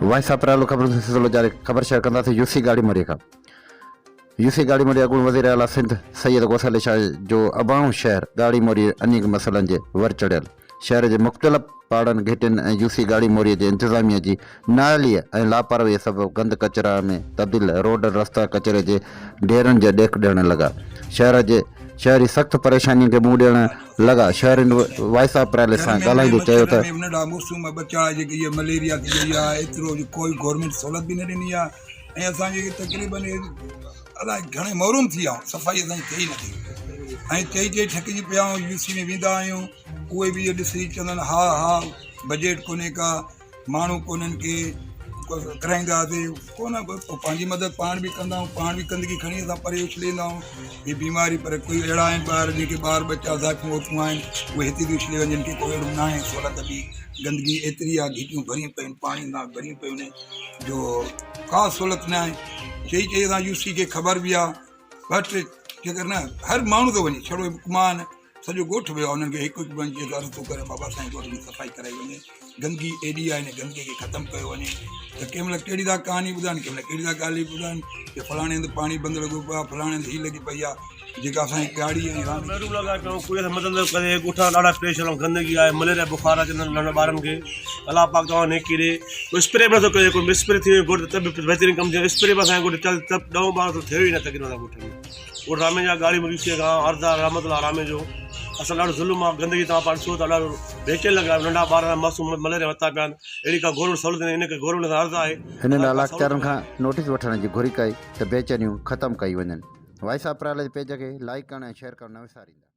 Wise परालो खबर सिलसिलो जारी खबर शेयर कंदासीं यूसी ॻाढ़ी खां। यूसी ॻाढ़ी अॻूणे वज़ीराعلي सिंध सैयद गौसल शाह जो अबाणो शहर ॻाढ़ी انيڪ مسئلن जे वर चढ़ियल शहर जे मुख़्तलिफ़ पाड़नि घिटियुनि ऐं यूसी ॻाढ़ी जे इंतज़ामिया जी नााहली ऐं लापरवाहीअ सबबि गंद कचरा में तब्दील रोड रस्ता क़चरे जे ढेरन जा ॾेख ॾियण लॻा। शहरी सख़्त परेशानी खे मुंहुं ॾियण लॻा। शहरनि वाइस पराले सां ॻाल्हाईंदे चयो त बचा जेकी मलेरिया थी वई आहे एतिरो कोई गवर्नमेंट सहूलियत बि न ॾिनी आहे ऐं असांजे तक़रीबन अलाए घणे महरूम थी विया आहियूं, सफ़ाई असांजी थिए ई नथी ऐं चई ठकिजी पिया आहियूं। यूसी में वेंदा आहियूं, उहे बि इहो ॾिसी चवंदा आहिनि हा बजट कोन्हे का, माण्हू कोन्हनि के कराईंदासीं कोन, पंहिंजी मदद पाण बि कंदा आहियूं, पाण बि गंदगी खणी असां परे उछलींदा आहियूं। हीअ बीमारी पर कोई अहिड़ा आहिनि ॿार जेके ॿार बच्चा ज़ाइफ़ूं औरतूं आहिनि उहे हिते थी उछले वञनि, की कोई अहिड़ो न आहे सहूलियत बि। गंदगी एतिरी आहे, घिटियूं भरियूं पियूं आहिनि, पाणी ना भरियूं पियूं आहिनि जो का सहूलियत न आहे। चई असां यूसी खे ख़बर बि आहे, बट जेकर न हर माण्हू थो वञे, छड़ो मान सॼो ॻोठ वियो आहे, उन्हनि खे हिकु हिकु वञी अर्ज़ु थो करे बाबा साईं ॻोठ जी सफ़ाई कराई वञे, गंदगी एॾी आहे, हिन गंदगी खे ख़तमु कयो वञे। त कंहिं महिल कहिड़ी था कहानी ॿुधाइनि, कंहिं महिल कहिड़ी था ॻाल्हि ॿुधाइनि की फलाणे हंधि पाणी बंदि लॻो पियो आहे, फलाणे हंधि हीअ लॻी पई आहे, जेका असांजी ॻाढ़ी आहे ॻोठा ॾाढा परेशान, गंदगी आहे, मलेरिया बुखार आहे नंढे ॿारनि खे। अलाह पाक तव्हां नेकी ॾे, कोई स्प्रे बि नथो करे, कोई स्प्रे थी वियो ॻोठ त बहितरीनु कमु थियो, स्प्रे बि असांजे ॻोठ त 10 ॿार त थियो ई न तक़रीबन ॻोठ में। ॻोठ रामे जा ॻाढ़ी यूसी खां अर्दा रहमत रामे जो असां ॾाढो ज़ुल्म आहे, गंदगी तव्हां पाण ॾिसो था, ॾाढो बेचैन लॻा, नंढा ॿार मासूम मलेरिया वरिता पिया आहिनि। अहिड़ी का गवर्नमेंट सहूलियत न, इन खे गवर्नमेंट सां अर्ज़ु आहे हिन लाइ अख्तियारनि खां नोटिस वठण जी घुरी कई त बेचैनियूं ख़तमु कई वञनि। वाइस पराले पेज खे लाइक करणु ऐं शेयर करणु न विसारींदा।